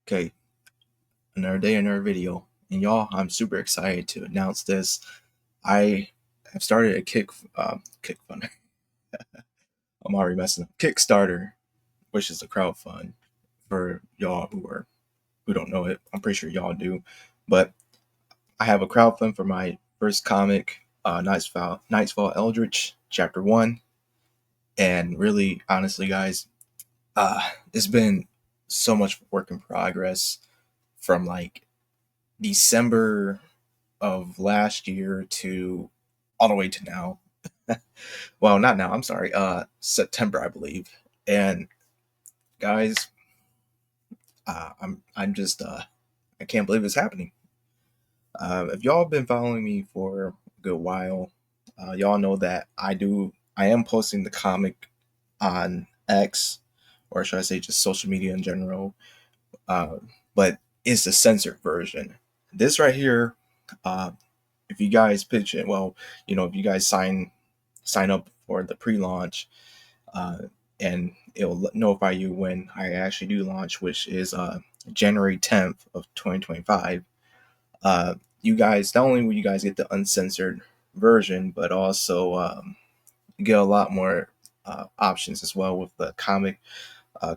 Okay, another day, another video. And y'all, I'm super excited to announce this. I have started a kick fund. I'm already messing up. Kickstarter, which is a crowdfund for y'all who don't know it. I'm pretty sure y'all do. But I have a crowdfund for my first comic, Nightfall Eldritch, Chapter 1. And really, honestly, guys, it's been so much work in progress from like December of last year to all the way to now. Well, not now. I'm sorry. September, I believe. And guys, I'm just I can't believe it's happening. If y'all have been following me for a good while, y'all know that I am posting the comic on X, or should I say just social media in general. Uh, but it's the censored version. This right here, uh, if you guys pitch it, well, if you guys sign up for the pre-launch, uh, and it'll notify you when I actually do launch, which is January 10th of 2025. You guys, not only will you guys get the uncensored version, but also get a lot more options as well with the comic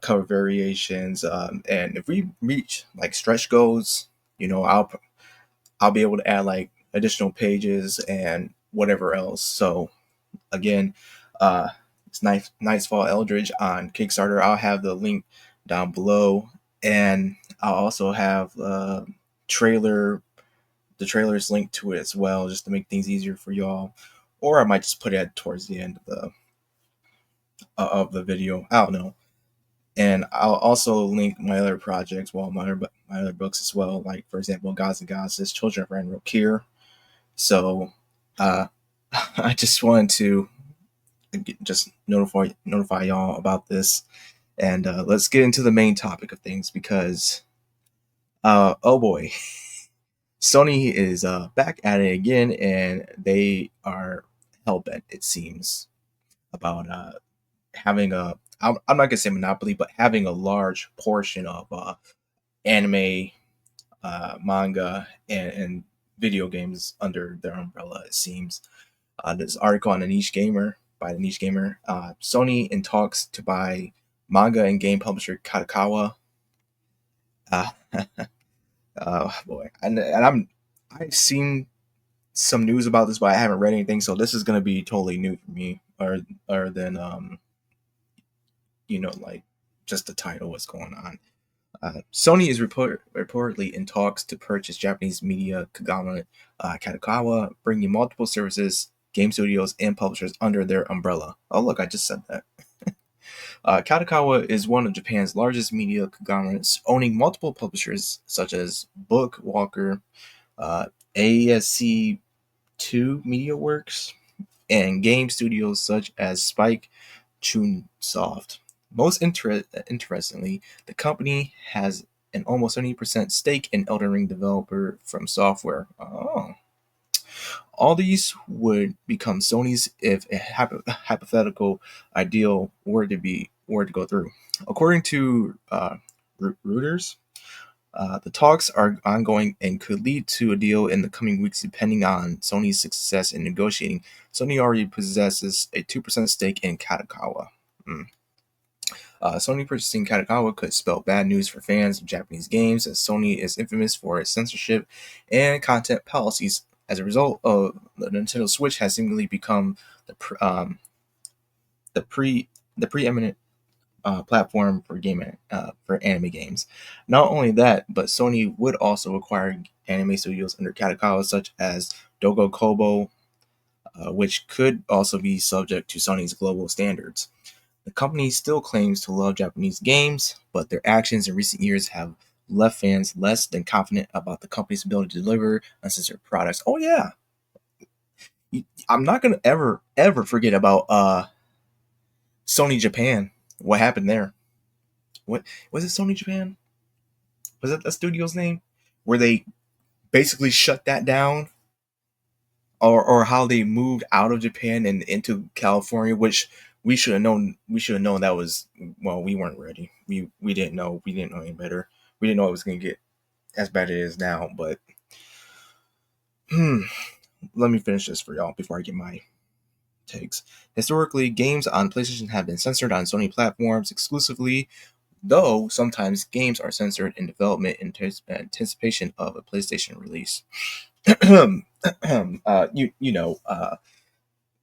cover variations. And if we reach like stretch goals, I'll be able to add like additional pages and whatever else. So again, uh, it's Nightfall Eldritch on Kickstarter. I'll have the link down below, and I'll also have trailer the trailers linked to it as well, just to make things easier for y'all. Or I might just put it towards the end of the video. I don't know. And I'll also link my other projects, my other books as well. Like for example, Gods and Goddesses, Children of Ragnarøkkr. So I just wanted to just notify y'all about this, and let's get into the main topic of things because oh boy, Sony is back at it again, and they are hellbent, it seems, about having I'm not gonna say monopoly, but having a large portion of anime, manga, and video games under their umbrella. It seems. This article on the Niche Gamer by the Niche Gamer. Sony in talks to buy manga and game publisher Kadokawa. Uh, boy, and I've seen some news about this, but I haven't read anything, so this is gonna be totally new for me. Or than like just the title, what's going on. Sony is reportedly in talks to purchase Japanese media conglomerate Kadokawa, bringing multiple services, game studios, and publishers under their umbrella. Oh, look, I just said that. Kadokawa is one of Japan's largest media conglomerates, owning multiple publishers such as Book Walker, ASC2 Media Works, and game studios such as Spike Chunsoft. Most interestingly, the company has an almost 70% stake in Elden Ring developer From Software. Oh. All these would become Sony's if a hypothetical ideal were to go through. According to Reuters, the talks are ongoing and could lead to a deal in the coming weeks, depending on Sony's success in negotiating. Sony already possesses a 2% stake in Kadokawa. Sony purchasing Kadokawa could spell bad news for fans of Japanese games, as Sony is infamous for its censorship and content policies. As a result of the Nintendo Switch has seemingly become the preeminent platform for for anime games. Not only that, but Sony would also acquire anime studios under Kadokawa, such as Dogo Kobo, which could also be subject to Sony's global standards. The company still claims to love Japanese games, but their actions in recent years have left fans less than confident about the company's ability to deliver uncensored products. Oh yeah, I'm not gonna ever forget about Sony Japan. What happened there? What was it? Sony Japan? Was that the studio's name? Where they basically shut that down, or how they moved out of Japan and into California, which we should have known. We should have known that was, well, we weren't ready. We didn't know. We didn't know any better. We didn't know it was going to get as bad as it is now, but hmm, let me finish this for y'all before I get my takes. Historically, games on PlayStation have been censored on Sony platforms exclusively, though sometimes games are censored in development in anticipation of a PlayStation release.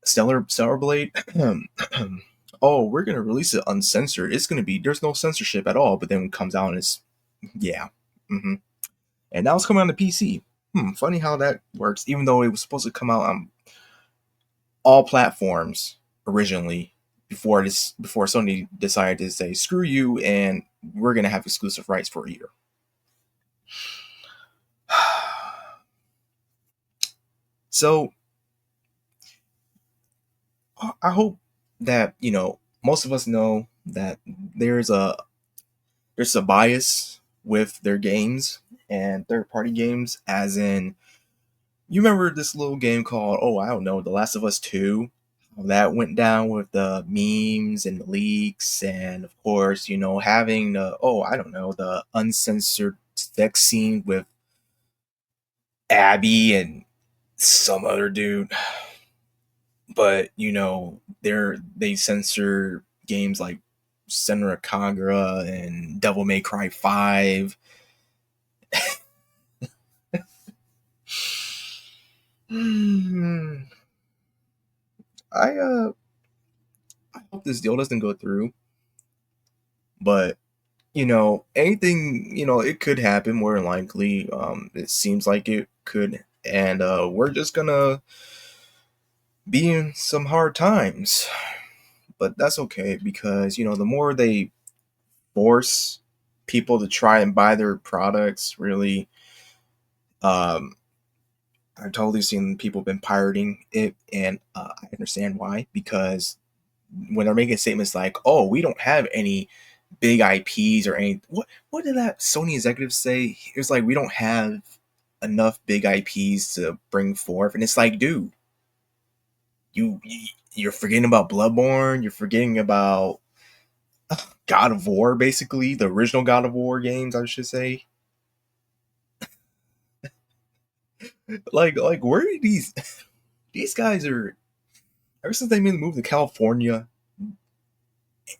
Stellar Blade. Oh, we're gonna release it uncensored. It's gonna be there's no censorship at all, but then it comes out and it's yeah. hmm And now it's coming on the PC. Funny how that works. Even though it was supposed to come out on all platforms originally before Sony decided to say screw you and we're gonna have exclusive rights for a year. So I hope that most of us know that there's a bias with their games and third party games, as in you remember this little game called I don't know, The Last of Us 2 that went down with the memes and the leaks, and of course having the I don't know, the uncensored sex scene with Abby and some other dude. But they censor games like Senra Kagura and Devil May Cry 5. I I hope this deal doesn't go through, but anything, it could happen more than likely. It seems like it could, and we're just gonna be in some hard times. But that's okay because the more they force people to try and buy their products, really, um, I've totally seen people been pirating it, and I understand why. Because when they're making statements like, "Oh, we don't have any big IPs or any," what did that Sony executive say? It was like, "We don't have enough big IPs to bring forth," and it's like, dude, you're forgetting about Bloodborne, you're forgetting about God of War, basically the original God of War games, I should say. Like where are these guys are? Ever since they made the move to California,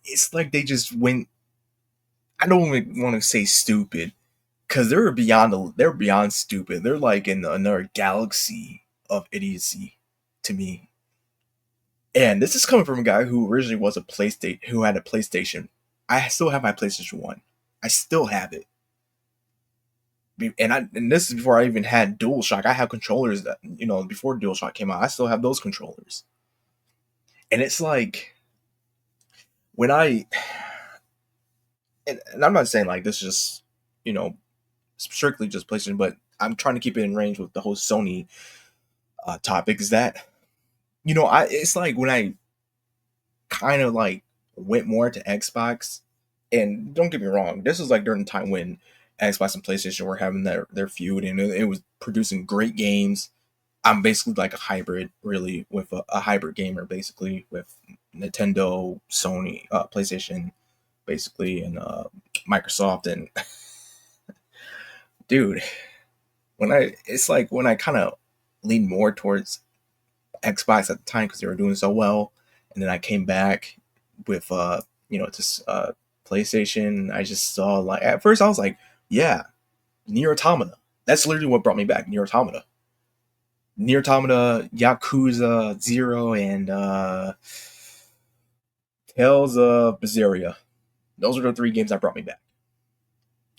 it's like they just went. I don't even want to say stupid because they're beyond stupid. They're like in another galaxy of idiocy to me. And this is coming from a guy who originally was who had a PlayStation. I still have my PlayStation 1. I still have it. And this is before I even had DualShock. I have controllers that before DualShock came out. I still have those controllers. And it's like when and I'm not saying like this is just you know strictly just PlayStation, but I'm trying to keep it in range with the whole Sony topic. Is that I it's like when I kind of like went more to Xbox, and don't get me wrong, this was like during the time when Xbox and PlayStation were having their feud, and it was producing great games. I'm basically like a hybrid, really, with a hybrid gamer, basically with Nintendo, Sony, PlayStation, basically, and Microsoft. And dude, it's like when I kind of leaned more towards Xbox at the time because they were doing so well, and then I came back with just PlayStation. I just saw, like, at first I was like, yeah, Nier Automata. That's literally what brought me back. Nier Automata, Yakuza Zero, and Tales of Berseria. Those are the three games that brought me back.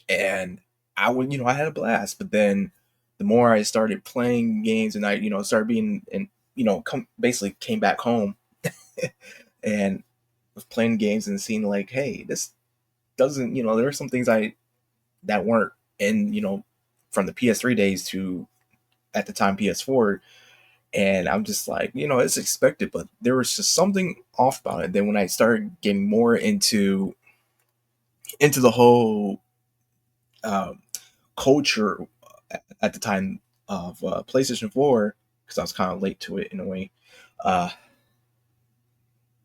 And I had a blast. But then the more I started playing games, and I, started being, and basically came back home and was playing games and seeing like, hey, this doesn't, there are some things that weren't in, from the PS3 days to at the time PS4. And I'm just like, it's expected, but there was just something off about it. Then when I started getting more into the whole um, culture at the time of PlayStation 4, because I was kind of late to it in a way, uh,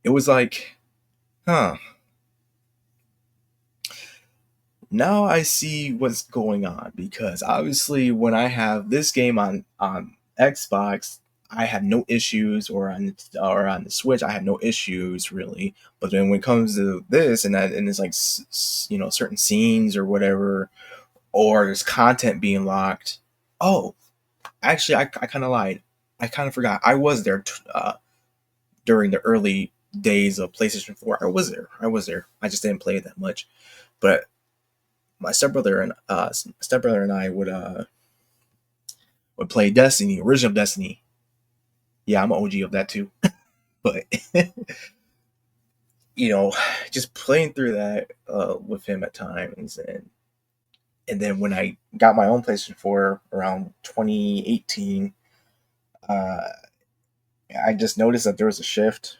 it was like, huh, Now I see what's going on, because obviously when I have this game on Xbox, I have no issues, or on the Switch, I have no issues really. But then when it comes to this, and it's like certain scenes or whatever, or there's content being locked. Oh, actually, I kind of lied. I kind of forgot. I was there during the early days of PlayStation 4. I was there. I was there. I just didn't play it that much. But my stepbrother and I would play Destiny, original Destiny. Yeah, I'm an OG of that too. But you know, just playing through that with him at times, and then when I got my own PlayStation 4 around 2018, uh, I just noticed that there was a shift,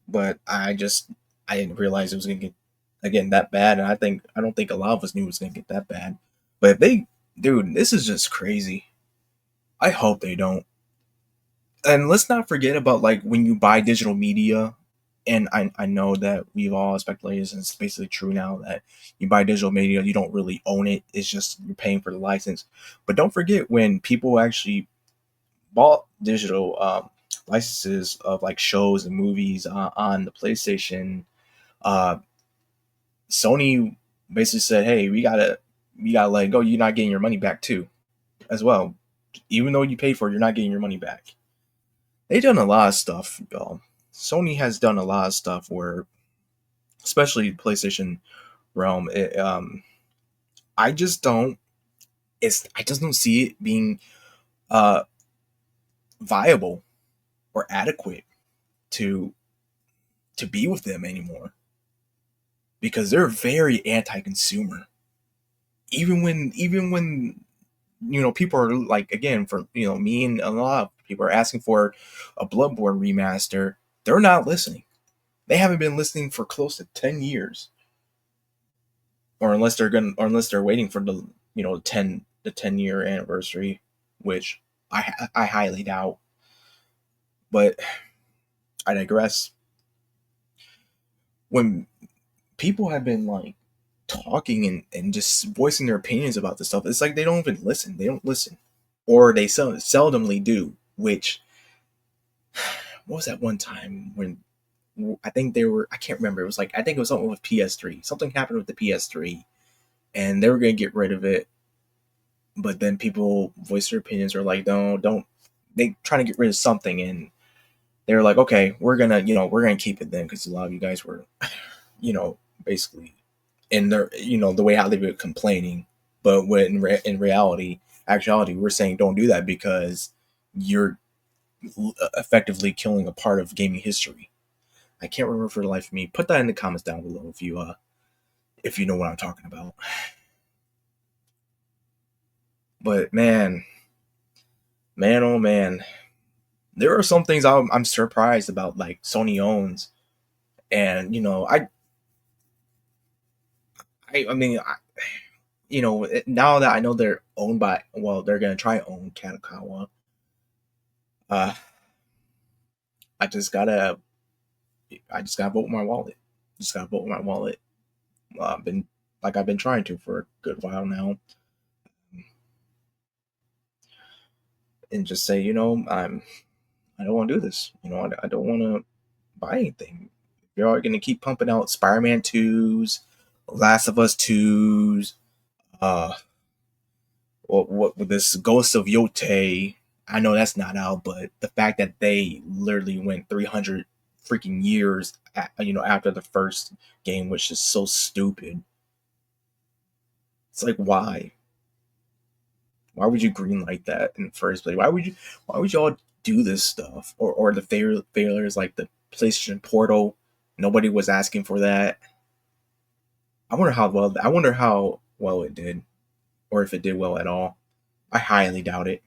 but I didn't realize it was gonna get again that bad, and I don't think a lot of us knew it was gonna get that bad. But if they, dude, this is just crazy. I hope they don't. And let's not forget about like when you buy digital media, and I know that we've all speculated, and it's basically true now, that you buy digital media, you don't really own it. It's just you're paying for the license. But don't forget when people actually bought digital licenses of like shows and movies on the PlayStation. Uh, Sony basically said, "Hey, we gotta let it go. You're not getting your money back too, as well. Even though you paid for it, you're not getting your money back." They've done a lot of stuff, y'all. Sony has done a lot of stuff where, especially PlayStation realm, I just don't. I just don't see it being uh, viable or adequate to be with them anymore, because they're very anti-consumer. Even when people are like, again, for me and a lot of people are asking for a Bloodborne remaster, they're not listening. They haven't been listening for close to 10 years, or unless they're waiting for the 10-year anniversary, which I highly doubt. But I digress. When people have been like talking and just voicing their opinions about this stuff, it's like they don't even listen. They don't listen, or they seldomly do. Which, what was that one time when I think they were? I can't remember. It was like, I think it was something with PS3. Something happened with the PS3, and they were gonna get rid of it. But then people voice their opinions, or like, no, don't. They trying to get rid of something, and they were like, okay, we're gonna keep it then, because a lot of you guys were, basically in their, the way how they were complaining. But when in reality, actuality, we're saying don't do that, because you're effectively killing a part of gaming history. I can't remember for the life of me. Put that in the comments down below if you know what I'm talking about. But man, oh man, there are some things I'm surprised about, like Sony owns, and I mean, now that I know they're owned by, well, they're gonna try to own Kadokawa. Uh, I just gotta, vote with my wallet. Just gotta vote with my wallet. I've been trying to for a good while now, and just say, I don't want to do this. I don't want to buy anything. You're gonna keep pumping out Spider-Man 2s, Last of Us 2s, uh, what with this Ghost of Yote. I know that's not out, but the fact that they literally went 300 freaking years, after the first game, which is so stupid. It's like, why? Why would you greenlight that in the first place? Why would you all do this stuff? Or the failures like the PlayStation Portal. Nobody was asking for that. I wonder how well it did, or if it did well at all. I highly doubt it.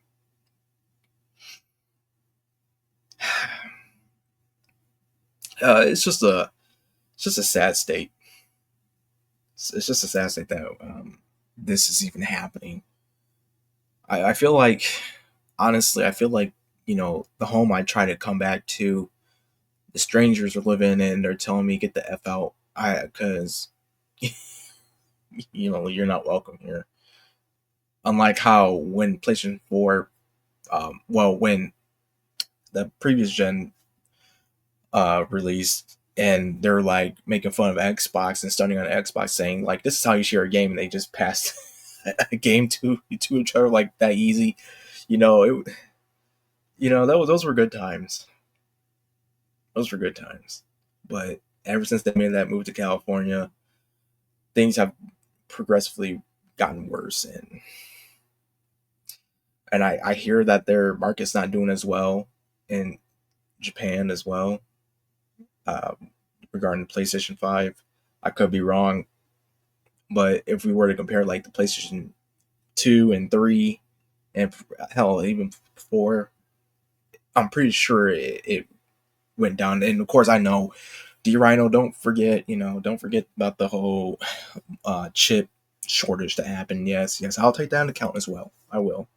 It's just a sad state. It's just a sad state that this is even happening. I feel like, honestly, I feel like, the home I try to come back to, the strangers are living in. They're telling me get the f out. Because you're not welcome here. Unlike how when PlayStation 4, when the previous gen released, and they're like making fun of Xbox and stunning on Xbox, saying like this is how you share a game, and they just passed a game to each other like that easy. You know, those were good times. Those were good times. But ever since they made that move to California, things have progressively gotten worse, and I hear that their market's not doing as well in Japan as well, uh, regarding the PlayStation 5. I could be wrong, but if we were to compare like the PlayStation 2 and 3, and hell, even 4, I'm pretty sure it went down. And of course, I know D Rhino, don't forget about the whole chip shortage that happened. Yes, I'll take that into account as well. I will.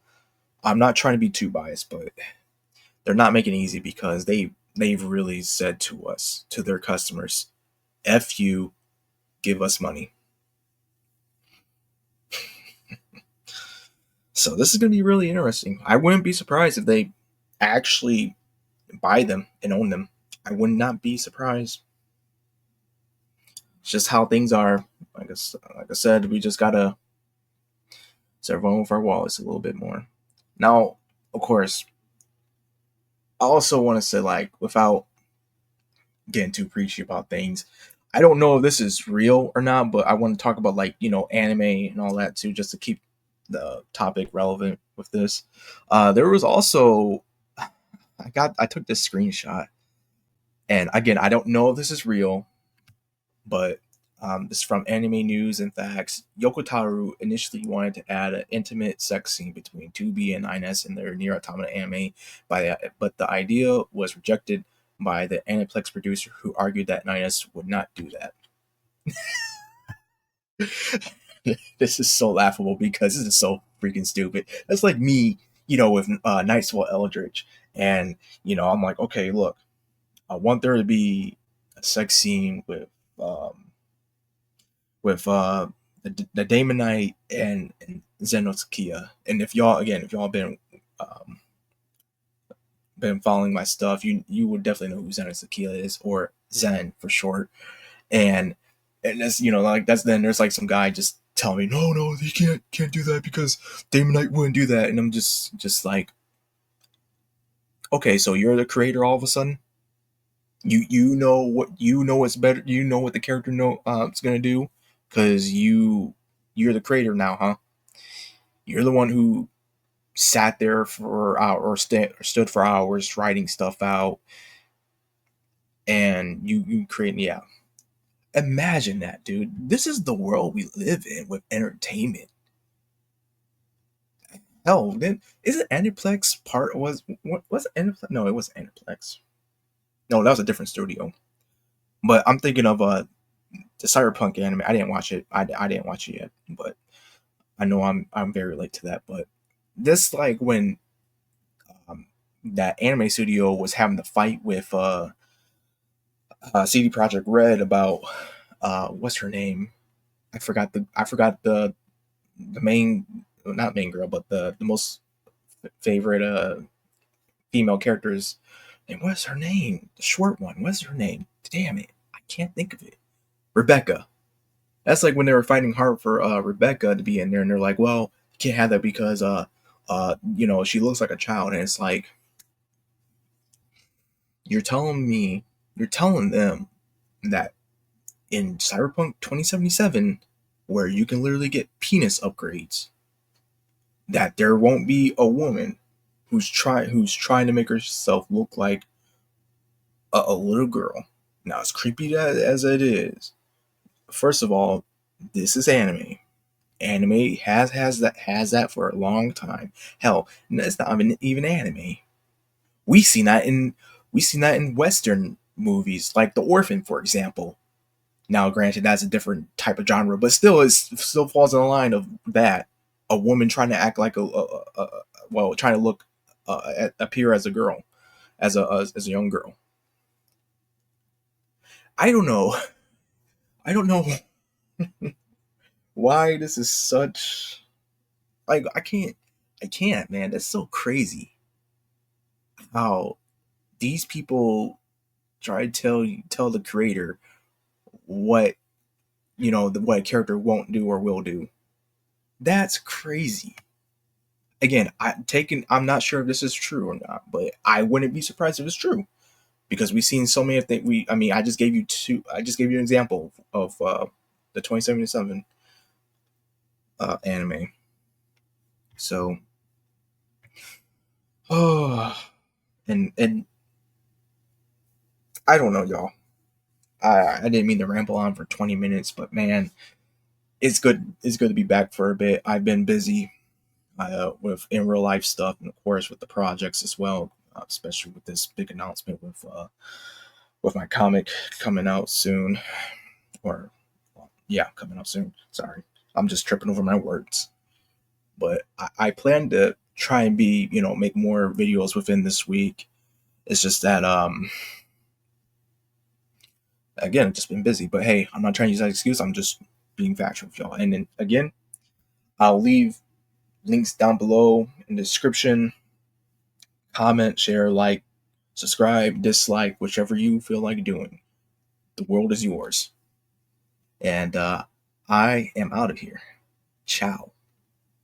I'm not trying to be too biased, but they're not making it easy because they've really said to us, to their customers, "F you, give us money." So this is going to be really interesting. I wouldn't be surprised if they actually buy them and own them. I would not be surprised. It's just how things are. Like I said, we just gotta start rolling with our wallets a little bit more. Now, of course, I also want to say, like, without getting too preachy about things, I don't know if this is real or not, but I want to talk about like anime and all that too, just to keep the topic relevant with this. There was also I took this screenshot, and again, I don't know if this is real, but this is from Anime News and Facts. Yokotaro initially wanted to add an intimate sex scene between 2B and 9S in their Nier Automata anime, but the idea was rejected by the Aniplex producer, who argued that 9S would not do that. This is so laughable because this is so freaking stupid. That's like me, with Nightfall Eldritch, and I'm like, okay, look, I want there to be a sex scene um, with the Damon Knight and Zenotsukiya. And if y'all um, been following my stuff, you would definitely know who Zenotsukiya is, or Zen for short. And that's like that's then there's like some guy just telling me no you can't do that because Damon Knight wouldn't do that, and I'm just like, okay, so you're the creator all of a sudden. What's better. You know what the character it's gonna do, because you're the creator now, huh? You're the one who sat there for hours, or stood for hours writing stuff out, and you create, yeah. Imagine that, dude. This is the world we live in with entertainment. Hell, then isn't Aniplex part was it Aniplex? No, it wasn't Aniplex. No, that was a different studio. But I'm thinking of the Cyberpunk anime. I didn't watch it. I didn't watch it yet, but I know I'm very late to that. But this, like, when that anime studio was having the fight with CD Project Red about what's her name? I forgot the main, not main girl, but the most favorite female characters. And what's her name? The short one. What's her name? Damn it, I can't think of it. Rebecca. That's like when they were fighting hard for Rebecca to be in there, and they're like, "Well, you can't have that because she looks like a child." And it's like, you're telling me, you're telling them that in Cyberpunk 2077, where you can literally get penis upgrades, that there won't be a woman who's trying to make herself look like a little girl. Now, as creepy as it is, first of all, this is anime. Anime has that for a long time. Hell, it's not even anime. We seen that in we seen that in Western movies, like The Orphan, for example. Now, granted, that's a different type of genre, but still falls in the line of that. A woman trying to act like trying to look, appear as a girl, as a young girl. I don't know. I don't know why this is such like I can't, man. That's so crazy how these people try to tell the creator what what a character won't do or will do. That's crazy. Again, I'm not sure if this is true or not, but I wouldn't be surprised if it's true because we've seen so many of things. I mean, I just gave you an example of the 2077 anime. So, oh, and I don't know, y'all. I didn't mean to ramble on for 20 minutes, but man, it's good. It's good to be back for a bit. I've been busy with in real life stuff, and of course with the projects as well. Especially with this big announcement with my comic coming out soon, or well, yeah, coming out soon. Sorry, I'm just tripping over my words. But I plan to try and make more videos within this week. It's just that again, I've just been busy. But hey, I'm not trying to use that excuse. I'm just being factual with y'all. And then again, I'll leave links down below in the description. Comment, share, like, subscribe, dislike, whichever you feel like doing. The world is yours. And I am out of here. Ciao.